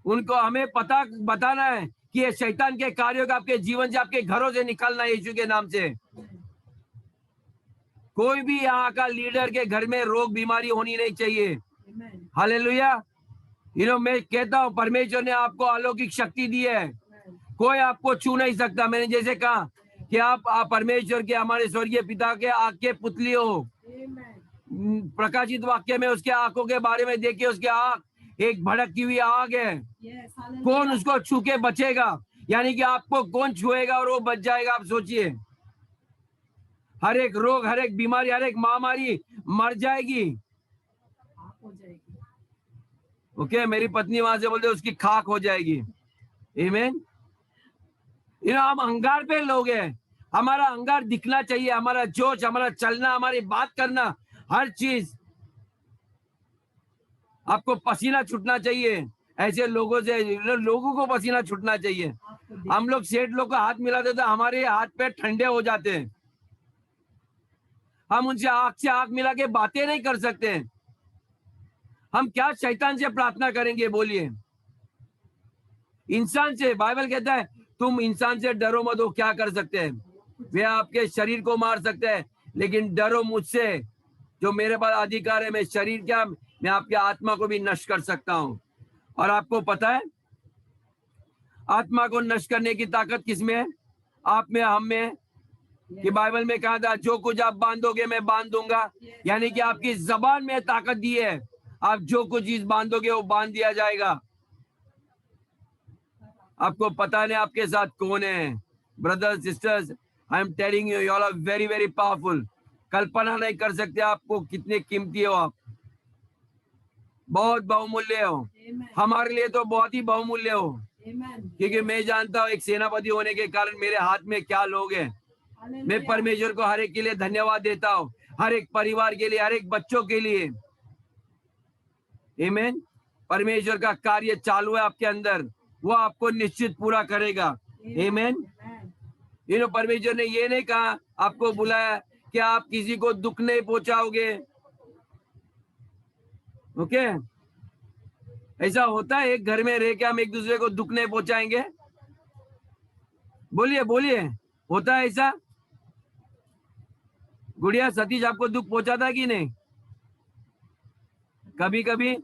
उनको हमें पता बताना है कि ये शैतान के कार्यों का आपके जीवन से, आपके घरों से निकालना है यीशु के नाम से। कोई भी यहाँ का लीडर के घर में रोग बीमारी होनी नहीं चाहिए। हालेलुया। मैं कहता हूँ परमेश्वर ने आपको अलौकिक शक्ति दी है, कोई आपको छू नहीं सकता। मैंने जैसे कहा कि आप परमेश्वर के, हमारे स्वर्गीय पिता के आंख के पुतली हो। प्रकाशित वाक्य में उसके आंखों के बारे में देखिए, उसके आंख एक भड़कती हुई आग है। कौन उसको छू के बचेगा? यानी कि आपको कौन छुएगा और वो बच जाएगा? आप सोचिए, हर एक रोग, हर एक बीमारी, हर एक महामारी मर जाएगी। ओके, मेरी पत्नी वहां से बोलते उसकी खाक हो जाएगी। आमीन। हम अंगार पे लोग हैं, हमारा अंगार दिखना चाहिए, हमारा जोश, हमारा चलना, हमारी बात करना, हर चीज। आपको पसीना छूटना चाहिए, ऐसे लोगों से, लोगों को पसीना छूटना चाहिए। हम लोग सेठ लोग का हाथ मिलाते तो हमारे हाथ पैर ठंडे हो जाते हैं। हम उनसे आंख मिला के बातें नहीं कर सकते। हम क्या शैतान से प्रार्थना करेंगे? बोलिए। इंसान से, बाइबल कहता है तुम इंसान से डरो मत, वो क्या कर सकते हैं? वे आपके शरीर को मार सकते हैं, लेकिन डरो मुझसे, जो मेरे पास अधिकार है। मैं शरीर क्या, मैं आपकी आत्मा को भी नष्ट कर सकता हूं। और आपको पता है आत्मा को नष्ट करने की ताकत किसमें है? आप में, हम में। कि बाइबल में कहा था जो कुछ आप बांधोगे मैं बांध दूंगा। यानी कि आपकी जबान में ताकत दी है, आप जो कुछ चीज बांधोगे वो बांध दिया जाएगा। आपको पता नहीं आपके साथ कौन है। Brothers sisters, I am telling you, you all are very very powerful. कल्पना नहीं कर सकते आपको कितने कीमती हो आप, बहुत बहुमूल्य हो। हमारे लिए तो बहुत ही बहुमूल्य हो, क्योंकि मैं जानता हूँ एक सेनापति होने के कारण मेरे हाथ में क्या लोग हैं। मैं परमेश्वर को हर एक के लिए धन्यवाद देता हूँ, हर एक परिवार के लिए, हर एक बच्चों के लिए। आमीन। परमेश्वर का कार्य चालू है आपके अंदर, वो आपको निश्चित पूरा करेगा। आमीन। परमेश्वर ने ये नहीं कहा, आपको बुलाया कि आप किसी को दुख नहीं पहुंचाओगे। ओके, ऐसा होता है एक घर में रह के हम एक दूसरे को दुख नहीं पहुंचाएंगे? बोलिए बोलिए, होता है ऐसा? गुड़िया, सतीश आपको दुख पहुंचाता कि नहीं? कभी कभी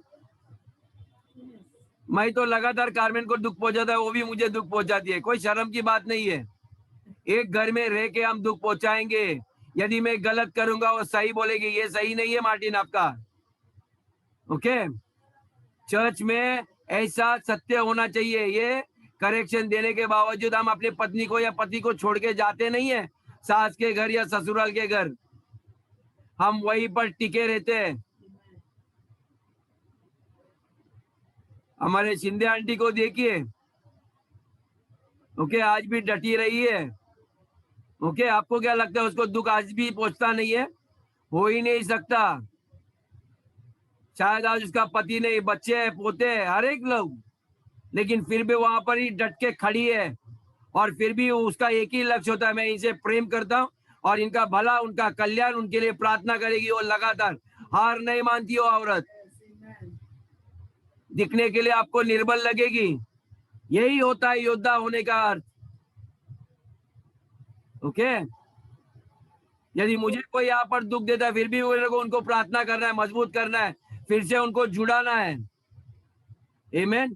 मैं तो लगातार कार्मेन को दुख पहुंचाता है, वो भी मुझे दुख पहुंचाती है। कोई शर्म की बात नहीं है। एक घर में रह के हम दुख पहुंचाएंगे। यदि मैं गलत करूंगा वो सही बोलेगी, ये सही नहीं है मार्टिन आपका। ओके, चर्च में ऐसा सत्य होना चाहिए। ये करेक्शन देने के बावजूद हम अपने पत्नी को या पति को छोड़ के जाते नहीं है सास के घर या ससुराल के घर, हम वहीं पर टिके रहते हैं। हमारे शिंदे आंटी को देखिए, ओके, आज भी डटी रही है। ओके, आपको क्या लगता है उसको दुख आज भी पहुंचता नहीं है? हो ही नहीं सकता। शायद आज उसका पति नहीं, बच्चे हैं, पोते हैं, हर एक लोग, लेकिन फिर भी वहां पर ही डट के खड़ी है। और फिर भी उसका एक ही लक्ष्य होता है, मैं इनसे प्रेम करता हूँ और इनका भला, उनका कल्याण, उनके लिए प्रार्थना करेगी। वो लगातार हार नहीं मानती हो औरत। दिखने के लिए आपको निर्बल लगेगी, यही होता है योद्धा होने का अर्थ। ओके, यदि मुझे कोई यहाँ पर दुख देता है फिर भी मेरे को उनको प्रार्थना करना है, मजबूत करना है, फिर से उनको जुड़ाना है। आमीन।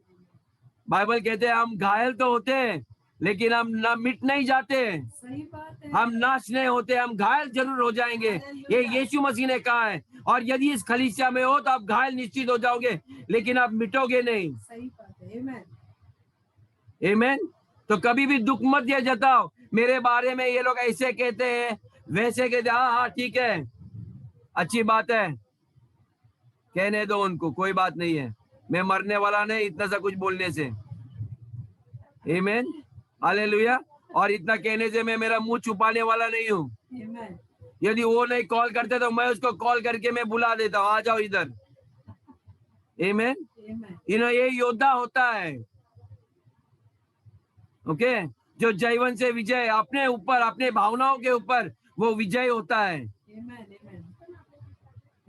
बाइबल कहते हैं हम घायल तो होते हैं लेकिन हम ना मिट नहीं जाते। सही बात है। हम नाश नहीं होते, हम घायल जरूर हो जाएंगे, ये यीशु मसीह ने कहा है। और यदि इस खलीसिया में हो तो आप घायल निश्चित हो जाओगे, लेकिन आप मिटोगे नहीं। सही बात है। आमीन। आमीन। तो कभी भी दुख मत दिया जताओ, मेरे बारे में ये लोग ऐसे कहते हैं, वैसे कहते, हाँ हाँ ठीक है, अच्छी बात है, कहने दो उनको, कोई बात नहीं है। मैं मरने वाला नहीं इतना सा कुछ बोलने से। आमीन, हालेलुया। और इतना कहने से मैं मेरा मुंह छुपाने वाला नहीं हूँ। आमीन। यदि वो नहीं कॉल करते तो मैं उसको कॉल करके मैं बुला देता हूँ, आ जाओ इधर। आमीन। आमीन। ये योद्धा होता है। ओके, जो जीवन से विजय, अपने ऊपर, अपने भावनाओं के ऊपर वो विजय होता है। आमीन।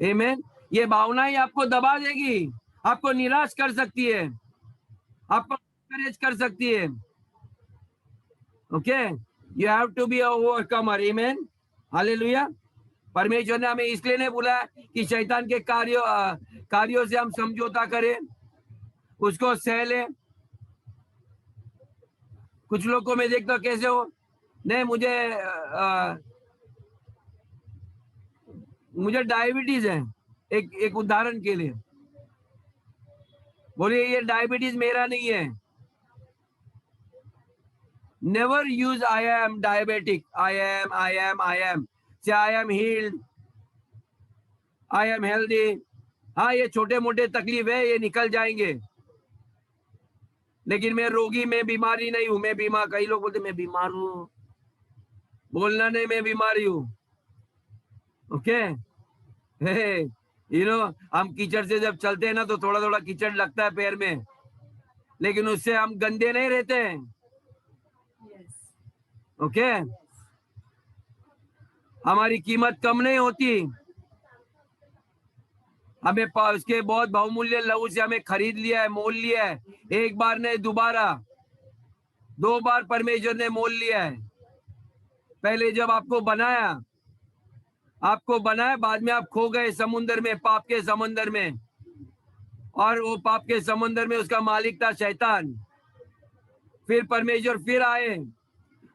आमीन। ये भावना ही आपको दबा देगी, आपको निराश कर सकती है, आपको डिस्करेज कर सकती है। Okay, you have to be overcomer. आमीन, हालेलुया। परमेश्वर ने हमें इसलिए नहीं बोला कि शैतान के कार्यों से हम समझौता करें। उसको सह ले। कुछ लोग को मैं देखता हूँ कैसे हो, नहीं मुझे डायबिटीज है, एक उदाहरण के लिए बोलिए ये डायबिटीज मेरा नहीं है। Never use I am diabetic, I am say I am healed, I am healthy. हाँ ये छोटे मोटे तकलीफ है, ये निकल जाएंगे, लेकिन मैं रोगी, मैं बीमारी नहीं हूं, मैं बीमार। कई लोग बोलते मैं बीमार हूं, बोलना नहीं मैं बीमारी हूं। ओके, हम कीचड़ से जब चलते हैं ना तो थोड़ा थोड़ा कीचड़ लगता है पैर में, लेकिन उससे हम गंदे नहीं रहते हैं। ओके, हमारी कीमत कम नहीं होती। हमें उसके बहुत बहुमूल्य लहू से हमें खरीद लिया है, मोल लिया है। एक बार नहीं, दोबारा 2 बार परमेश्वर ने मोल लिया है। पहले जब आपको बनाया, बाद में आप खो गए समुद्र में, पाप के समुद्र में, और वो पाप के समुद्र में उसका मालिक था शैतान। फिर परमेश्वर फिर आए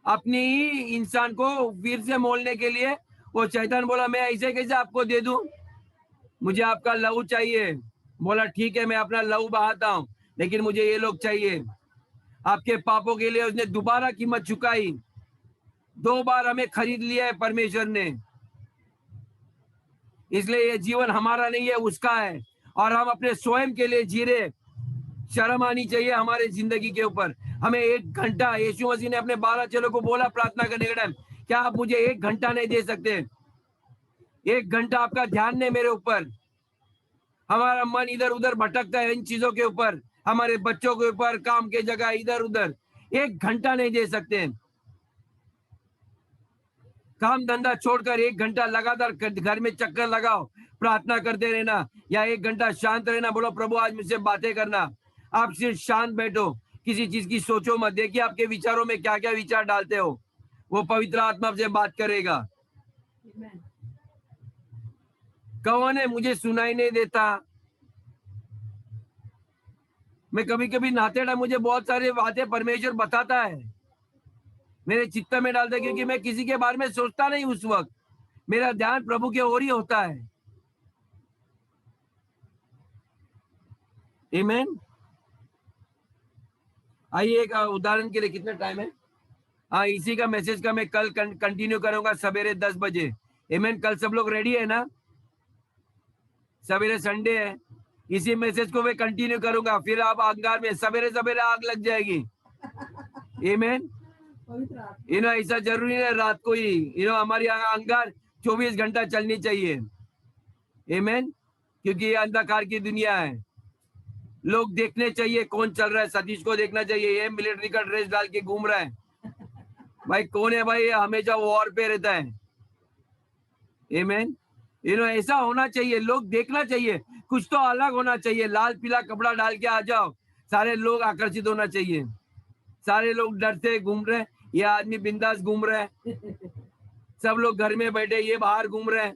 अपनी ही इंसान को फिर से मोलने के लिए। वो शैतान बोला मैं ऐसे कैसे आपको दे दूं, मुझे आपका लहू चाहिए। बोला ठीक है मैं अपना लहू बहाता हूं, लेकिन मुझे ये लोग चाहिए। आपके पापों के लिए उसने दोबारा कीमत चुकाई। 2 बार हमें खरीद लिया है परमेश्वर ने। इसलिए ये जीवन हमारा नहीं है, उसका है, और हम अपने स्वयं के लिए जी रहे। शर्म आनी चाहिए हमारे जिंदगी के ऊपर। हमें 1 घंटा, यीशु मसीह ने अपने 12 चेलों को बोला प्रार्थना करने के टाइम, क्या आप मुझे 1 घंटा नहीं दे सकते? 1 घंटा आपका ध्यान नहीं मेरे ऊपर। हमारा मन इधर उधर भटकता है इन चीजों के ऊपर, हमारे बच्चों के ऊपर, काम के जगह इधर उधर। 1 घंटा नहीं दे सकते। काम धंधा छोड़कर 1 घंटा लगातार घर में चक्कर लगाओ, प्रार्थना करते रहना, या 1 घंटा शांत रहना। बोलो प्रभु आज मुझसे बातें करना। आप सिर्फ शांत बैठो, किसी चीज की सोचो मत। देखिए आपके विचारों में क्या क्या विचार डालते हो, वो पवित्र आत्मा से बात करेगा। कौन है मुझे सुनाई नहीं देता? मैं कभी कभी नहाते टाइम मुझे बहुत सारी बातें परमेश्वर बताता है, मेरे चित्त में डालता है, क्योंकि मैं किसी के बारे में सोचता नहीं उस वक्त, मेरा ध्यान प्रभु के ओर ही होता है। आमीन। आइए एक उदाहरण के लिए, कितना टाइम है? हाँ, इसी का मैसेज का मैं कल कंटिन्यू करूंगा सवेरे 10 बजे। आमीन। कल सब लोग रेडी है ना? सवेरे संडे है, इसी मैसेज को मैं कंटिन्यू करूंगा। फिर आप अंगार में सवेरे सवेरे आग लग जाएगी। आमीन। ऐसा जरूरी है रात को ही, हमारी अंगार 24 घंटा चलनी चाहिए। आमीन। क्योंकि ये अंधकार की दुनिया है। लोग देखने चाहिए कौन चल रहा है। सतीश को देखना चाहिए, ये मिलिट्री का ड्रेस डाल के घूम रहा है। भाई कौन है भाई? ये हमेशा वॉर पे रहता है। आमीन। ऐसा होना चाहिए, लोग देखना चाहिए, कुछ तो अलग होना चाहिए। लाल पीला कपड़ा डाल के आ जाओ, सारे लोग आकर्षित होना चाहिए। सारे लोग डर से घूम रहे हैं, ये आदमी बिंदास घूम रहा है। सब लोग घर में बैठे, ये बाहर घूम रहे हैं।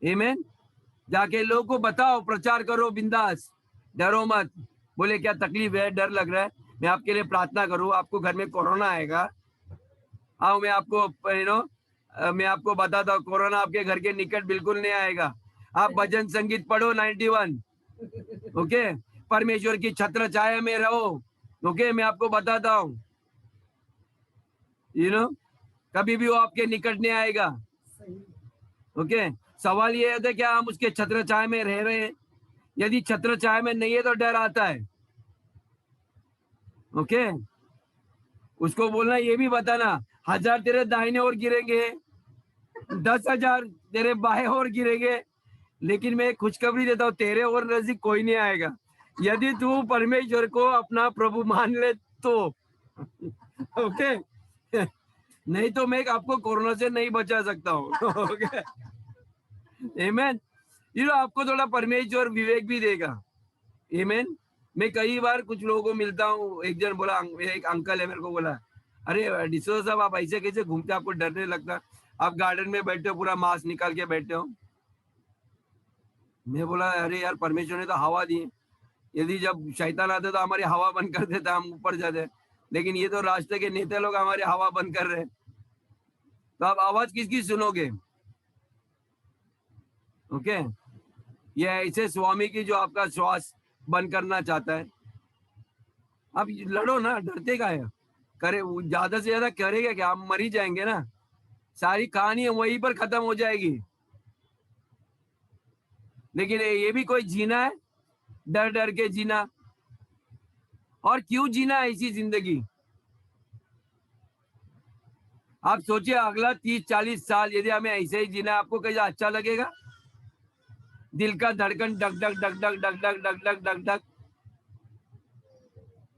आमीन। जाके लोगों को बताओ, प्रचार करो बिंदास, डरो मत। बोले क्या तकलीफ है, डर लग रहा है, मैं आपके लिए प्रार्थना करूं। आपको घर में कोरोना आएगा, हाँ मैं आपको मैं आपको बताता हूँ, कोरोना आपके घर के निकट बिल्कुल नहीं आएगा। आप भजन संगीत पढ़ो 91, ओके, परमेश्वर की छत्र छाया में रहो। ओके, मैं आपको बताता हूँ, कभी भी वो आपके निकट नहीं आएगा। ओके, सवाल ये होता है क्या हम उसके छत्र छाया में रह रहे हैं? यदि छत्र छाया में नहीं है तो डर आता है। ओके, उसको बोलना, ये भी बताना, 1000 तेरे दाहिने ओर गिरेंगे, 10,000 तेरे बाएं ओर गिरेंगे, लेकिन मैं खुशखबरी देता हूँ तेरे और नजदीक कोई नहीं आएगा, यदि तू परमेश्वर को अपना प्रभु मान ले तो। ओके, नहीं तो मैं आपको कोरोना से नहीं बचा सकता हूँ। ओके, आमीन। आपको थोड़ा परमेश्वर विवेक भी देगा। आमीन। मैं कई बार कुछ लोगों को मिलता हूँ, एक जन बोला, एक अंकल है, मेरे को बोला, अरे डिसोजा साहब आप ऐसे कैसे घूमते, आपको डर नहीं लगता? आप गार्डन में बैठे हो, पूरा मास्क निकाल के बैठे हो। मैं बोला अरे यार परमेश्वर ने तो हवा दी, यदि जब शैतान आते तो हमारी हवा बंद कर देता, हम ऊपर जाते, लेकिन ये तो राष्ट्र के नेता लोग हमारी हवा बंद कर रहे हैं, तो आप आवाज किसकी सुनोगे? ओके, ये ऐसे स्वामी की जो आपका श्वास बंद करना चाहता है। आप लड़ो ना, डरते का है? करे ज्यादा से ज्यादा करेगा क्या? हम मर ही जाएंगे ना, सारी कहानी वहीं पर खत्म हो जाएगी। लेकिन ये भी कोई जीना है? डर डर के जीना, और क्यों जीना ऐसी जिंदगी? आप सोचिए अगला 30-40 साल यदि हमें ऐसे ही जीना है, आपको कैसा अच्छा लगेगा? दिल का धड़कन duck duck duck duck duck duck duck duck duck duck,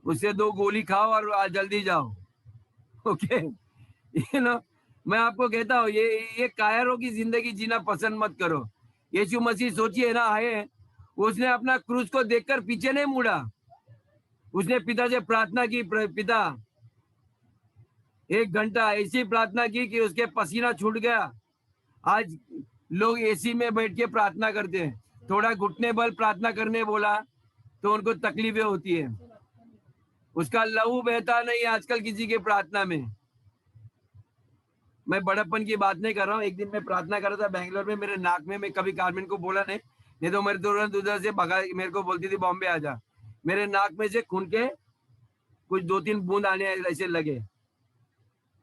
उससे 2 गोली खाओ और जल्दी जाओ। ओके, यू नो, मैं आपको कहता हूँ ये कायरों की जिंदगी जीना पसंद मत करो। यीशु मसीह सोचिए ना, आए, उसने अपना क्रूस को देखकर पीछे नहीं मुड़ा, उसने पिता से प्रार्थना की, पिता 1 घंटा ऐसी प्रार्थना की कि उसके पसीना छूट गया। आज लोग एसी में बैठ के प्रार्थना करते हैं, थोड़ा घुटने बल प्रार्थना करने बोला तो उनको तकलीफें होती है, उसका लहू बहता नहीं आजकल किसी के प्रार्थना में। मैं बड़प्पन की बात नहीं कर रहा हूँ। एक दिन मैं प्रार्थना कर रहा था बैंगलोर में, मेरे नाक में, मैं कभी कारमेन को बोला नहीं तो मेरे तुरंत उधर से भगा, मेरे को बोलती थी बॉम्बे आ जा। मेरे नाक में से खून के कुछ 2-3 बूंद आने ऐसे लगे।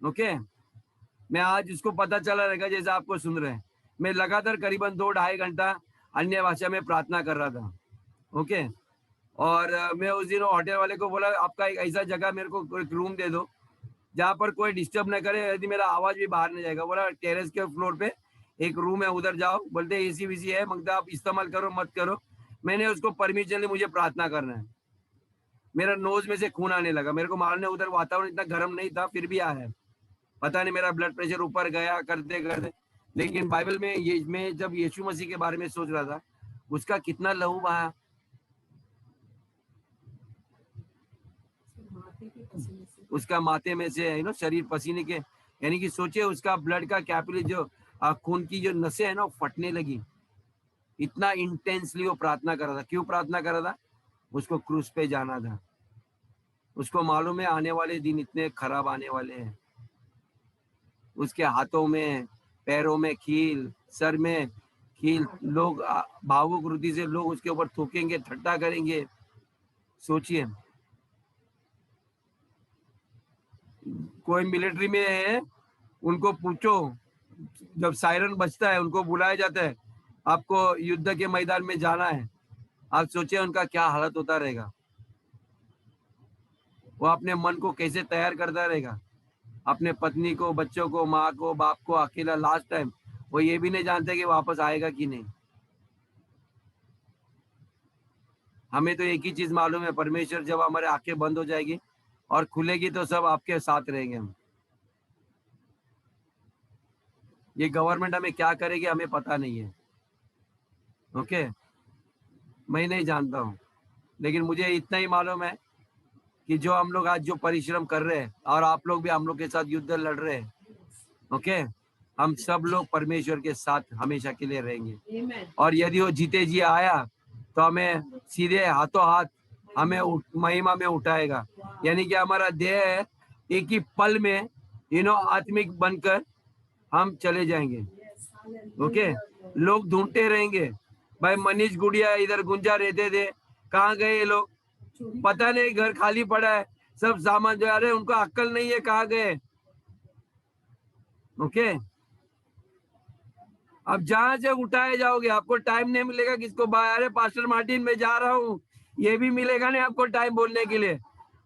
ओके, मैं आज उसको पता चला रहेगा जैसे आपको सुन रहे हैं। मैं लगातार करीबन 2-2.5 घंटा अन्य भाषा में प्रार्थना कर रहा था। ओके, और मैं उस दिन होटल वाले को बोला आपका एक ऐसा जगह मेरे को एक रूम दे दो जहाँ पर कोई डिस्टर्ब न करे, यदि मेरा आवाज भी बाहर नहीं जाएगा। बोला टेरेस के फ्लोर पे एक रूम है, उधर जाओ। बोलते एसी वीसी है, मगर आप इस्तेमाल करो मत करो। मैंने उसको परमिशन ली, मुझे प्रार्थना करना है। मेरा नोज में से खून आने लगा, मेरे को मारने, उधर वातावरण इतना गर्म नहीं था, फिर भी आया, पता नहीं मेरा ब्लड प्रेशर ऊपर गया करते करते। लेकिन बाइबल में ये, मैं जब यीशु मसीह के बारे में सोच रहा था, उसका कितना लहू बहा, उसका माथे में से शरीर पसीने के, यानी कि सोचिए उसका ब्लड का कैपिलरी जो खून की जो नसें है ना, फटने लगी। इतना इंटेंसली वो प्रार्थना कर रहा था। क्यों प्रार्थना कर रहा था? उसको क्रूस पे जाना था। उसको मालूम है आने वाले दिन इतने खराब आने वाले हैं। उसके हाथों में, पैरों में कील, सर में कील, लोग भावुक वृत्ति से लोग उसके ऊपर थूकेंगे, ठट्टा करेंगे। सोचिए, कोई मिलिट्री में है, उनको पूछो, जब सायरन बजता है उनको बुलाया जाता है, आपको युद्ध के मैदान में जाना है, आप सोचिए उनका क्या हालत होता रहेगा। वो अपने मन को कैसे तैयार करता रहेगा, अपने पत्नी को, बच्चों को, माँ को, बाप को अकेला लास्ट टाइम। वो ये भी नहीं जानते कि वापस आएगा कि नहीं। हमें तो एक ही चीज मालूम है, परमेश्वर जब हमारे आंखें बंद हो जाएगी और खुलेगी तो सब आपके साथ रहेंगे हम। ये गवर्नमेंट हमें क्या करेगी हमें पता नहीं है। ओके, मैं नहीं जानता हूँ, लेकिन मुझे इतना ही मालूम है कि जो हम लोग आज जो परिश्रम कर रहे हैं, और आप लोग भी हम लोग के साथ युद्ध लड़ रहे हैं, ओके, हम सब लोग परमेश्वर के साथ हमेशा के लिए रहेंगे। और यदि वो जीते जी आया तो हमें सीधे हाथों हाथ हमें महिमा में उठाएगा। यानी कि हमारा देह एक ही पल में आत्मिक बनकर हम चले जाएंगे। ओके, लोग ढूंढते रहेंगे, भाई मनीष गुड़िया इधर गुंजा रहते थे, कहाँ गए ये लोग? पता नहीं, घर खाली पड़ा है, सब सामान जो, अरे उनको अक्ल नहीं है, कहाँ गए? ओके, अब जहां से उठाए जाओगे आपको टाइम नहीं मिलेगा किसको, अरे पास्टर मार्टिन मैं जा रहा हूँ, ये भी मिलेगा नहीं आपको टाइम बोलने के लिए।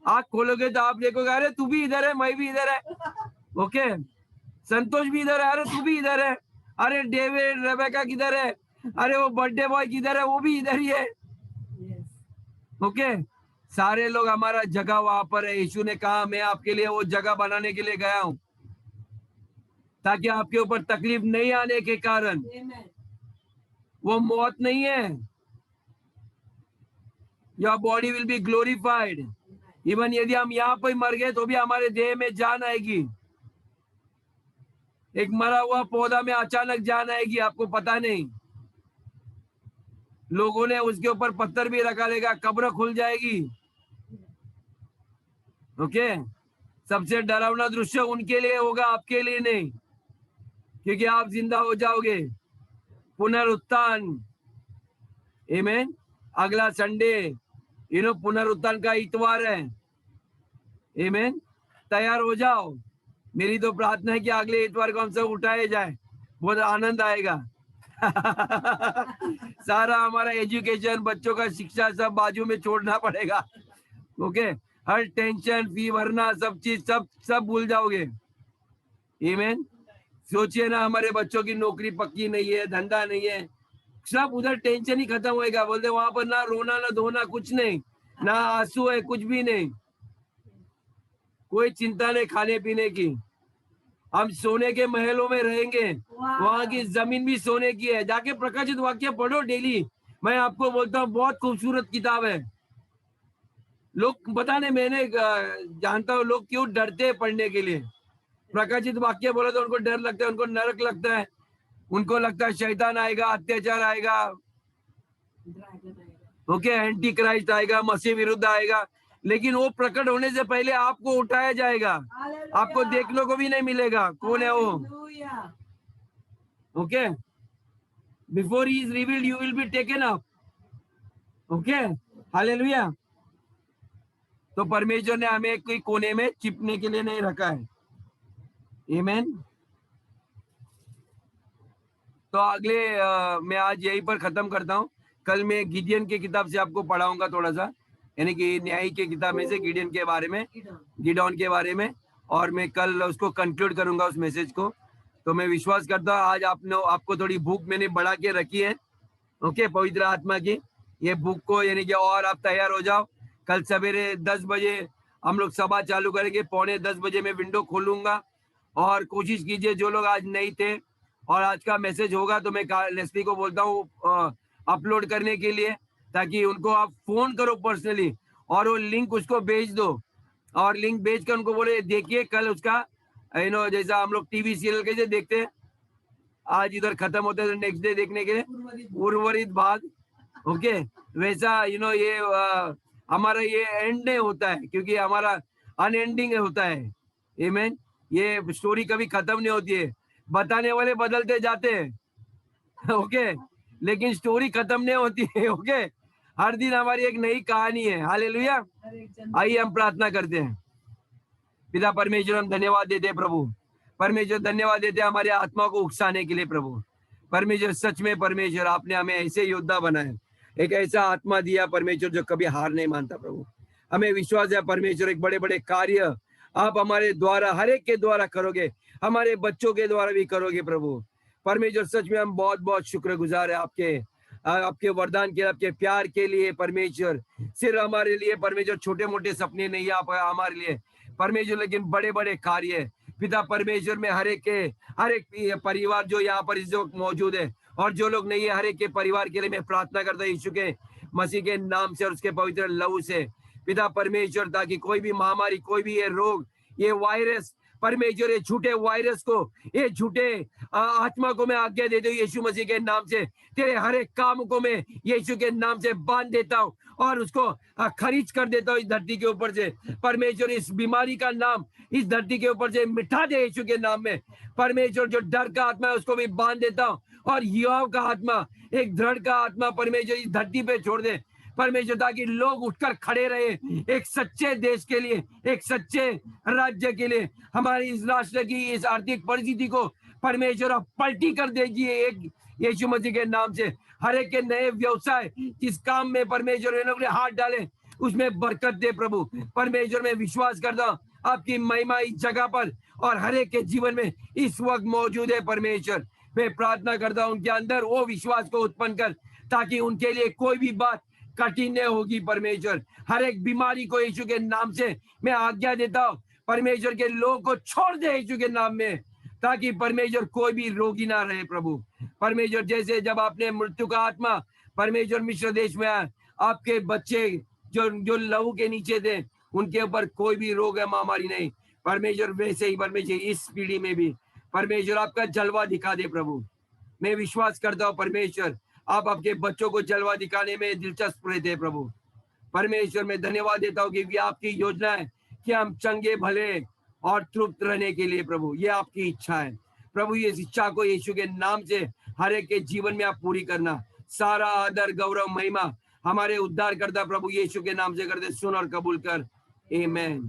आँख खोलोगे तो आप देखोगे अरे तू भी इधर है, मैं भी इधर है। ओके, संतोष भी इधर है, अरे तू भी इधर है, अरे डेविड रेबेका किधर है, अरे वो बर्थडे बॉय किधर है, वो भी इधर ही है। ओके, सारे लोग, हमारा जगह वहां पर है। यीशु ने कहा मैं आपके लिए वो जगह बनाने के लिए गया हूं, ताकि आपके ऊपर तकलीफ नहीं आने के कारण, वो मौत नहीं है, your body will be glorified. Even यदि हम यहाँ पर मर गए तो भी हमारे देह में जान आएगी। एक मरा हुआ पौधा में अचानक जान आएगी, आपको पता नहीं। लोगों ने उसके ऊपर पत्थर भी रखा देगा, कब्र खुल जाएगी। ओके, सबसे डरावना दृश्य उनके लिए होगा, आपके लिए नहीं, क्योंकि आप जिंदा हो जाओगे। पुनरुत्थान, आमीन। अगला संडे पुनरुत्थान का इतवार है, आमीन। तैयार हो जाओ। मेरी तो प्रार्थना है कि अगले इतवार को हम सब उठाए जाए, बहुत आनंद आएगा। सारा हमारा एजुकेशन, बच्चों का शिक्षा सब बाजू में छोड़ना पड़ेगा। ओके, हर टेंशन, फी भरना, सब चीज सब भूल जाओगे। आमीन। सोचिए ना, हमारे बच्चों की नौकरी पक्की नहीं है, धंधा नहीं है, सब उधर टेंशन ही खत्म होएगा। बोलते वहां पर ना रोना ना धोना, कुछ नहीं, ना आंसू है, कुछ भी नहीं, कोई चिंता नहीं खाने पीने की। हम सोने के महलों में रहेंगे, वहां की जमीन भी सोने की है। जाके प्रकाशित वाक्य पढ़ो डेली, मैं आपको बोलता हूँ बहुत खूबसूरत किताब है। लोग पता नहीं, मैंने जानता हूँ लोग क्यों डरते हैं पढ़ने के लिए। प्रकाशित वाक्य बोला तो उनको डर लगता है, उनको नरक लगता है, उनको लगता है शैतान आएगा, अत्याचार आएगा, ओके, एंटी क्राइस्ट आएगा, मसीह विरुद्ध आएगा। लेकिन वो प्रकट होने से पहले आपको उठाया जाएगा, आपको देखने को भी नहीं मिलेगा कौन है वो। Okay, before he is revealed you will be taken up. Okay, hallelujah. तो परमेश्वर ने हमें कोई कोने में चिपने के लिए नहीं रखा है, आमीन। तो अगले मैं आज यहीं पर खत्म करता हूँ। कल मैं गिडियन की किताब से आपको पढ़ाऊंगा थोड़ा सा, यानी कि न्याय की किताब में से गिडियन के बारे में, गिडॉन के बारे में, और मैं कल उसको कंक्लूड करूंगा उस मैसेज को। तो मैं विश्वास करता हूँ आज आपको थोड़ी भूख मैंने बढ़ा के रखी है, ओके, पवित्र आत्मा की ये भूख को, यानी कि और आप तैयार हो जाओ। कल सवेरे 10 बजे हम लोग सभा चालू करेंगे, 9:45 बजे मैं विंडो खोलूंगा। और कोशिश कीजिए जो लोग आज नहीं थे और आज का मैसेज होगा तो मैं लेस्ली को बोलता हूँ अपलोड करने के लिए, ताकि उनको आप फोन करो पर्सनली और वो लिंक उसको भेज दो, और लिंक भेज कर उनको बोले देखिए कल उसका जैसा हम लोग टीवी सीरियल कैसे देखते हैं, आज इधर खत्म होता है तो नेक्स्ट डे देखने के लिए उर्वरित भाग, ओके, वैसा ये हमारा ये एंड नहीं होता है, क्योंकि हमारा अनएंडिंग होता है, आमीन। ये स्टोरी कभी खत्म नहीं होती है, बताने वाले बदलते जाते हैं, ओके, लेकिन स्टोरी खत्म नहीं होती है, ओके। हर दिन हमारी एक नई कहानी है, हालेलुया। आइए हम प्रार्थना करते हैं। पिता परमेश्वर, हम धन्यवाद देते हैं प्रभु परमेश्वर, धन्यवाद देते हैं हमारे आत्मा को उकसाने के लिए प्रभु परमेश्वर। सच में परमेश्वर, आपने हमें ऐसे योद्धा बनाए, एक ऐसा आत्मा दिया परमेश्वर जो कभी हार नहीं मानता प्रभु। हमें विश्वास है परमेश्वर, एक बड़े बड़े कार्य आप हमारे द्वारा, हर एक के द्वारा करोगे, हमारे बच्चों के द्वारा भी करोगे प्रभु परमेश्वर। सच में हम बहुत बहुत शुक्रगुजार है आपके वरदान के, आपके प्यार के लिए परमेश्वर। सिर्फ हमारे लिए परमेश्वर छोटे मोटे सपने नहीं है आप हमारे लिए परमेश्वर, लेकिन बड़े बड़े कार्य पिता परमेश्वर में हर एक परिवार जो यहाँ पर इस वक्त मौजूद है और जो लोग नहीं है, हर एक के परिवार के लिए मैं प्रार्थना करता हूँ यीशु के मसीह के नाम से और उसके पवित्र लहू से पिता परमेश्वर, ताकि कोई भी महामारी, कोई भी ये रोग, ये वायरस परमेश्वर, ये झूठे वायरस को, ये झूठे आत्मा को मैं आज्ञा देता हूँ यीशु मसीह के नाम से। तेरे हर एक काम को मैं यीशु के नाम से बांध देता हूँ और उसको खरीज कर देता हूँ इस धरती के ऊपर से परमेश्वर। इस बीमारी का नाम इस धरती के ऊपर से मिटा दे यीशु के नाम में परमेश्वर। जो डर का आत्मा है उसको भी बांध देता हूँ और युवाओं का आत्मा, एक दृढ़ का आत्मा परमेश्वर इस धरती पे छोड़ दे परमेश्वर, ताकि लोग उठकर खड़े रहे एक सच्चे देश के लिए, एक सच्चे राज्य के लिए। हमारी इस राष्ट्र की इस आर्थिक परिस्थिति को परमेश्वर आप पलटी कर दीजिए एक यीशु मसीह के नाम से। हर एक के नए व्यवसाय, जिस काम में परमेश्वर इन लोगों ने हाथ डाले उसमें बरकत दे प्रभु परमेश्वर। मैं विश्वास करता हूँ आपकी महिमा इस जगह पर और हर एक के जीवन में इस वक्त मौजूद है परमेश्वर। मैं प्रार्थना करता हूँ उनके अंदर वो विश्वास को उत्पन्न कर, ताकि उनके लिए कोई भी बात कठिन नहीं होगी परमेश्वर। हर एक बीमारी को यीशु के नाम से मैं आज्ञा देता हूँ परमेश्वर के लोगों को छोड़ दे यीशु के नाम में, ताकि परमेश्वर कोई भी रोगी ना रहे प्रभु परमेश्वर। जैसे जब आपने मृत्यु का आत्मा परमेश्वर मिस्र देश में आया, आपके बच्चे जो लहू के नीचे थे उनके ऊपर कोई भी रोग है, महामारी नहीं परमेश्वर। वैसे ही परमेश्वर इस पीढ़ी में भी परमेश्वर आपका जलवा दिखा दे प्रभु। मैं विश्वास करता हूँ परमेश्वर आप आपके बच्चों को जलवा दिखाने में दिलचस्प रहते हैं प्रभु। परमेश्वर में धन्यवाद देता हूँ क्योंकि आपकी योजना है कि हम चंगे भले और तृप्त रहने के लिए प्रभु, ये आपकी इच्छा है प्रभु। ये इच्छा को यीशु के नाम से हर एक के जीवन में आप पूरी करना। सारा आदर गौरव महिमा हमारे उद्धार करता प्रभु यीशु के नाम से करते, सुन और कबूल कर। आमीन।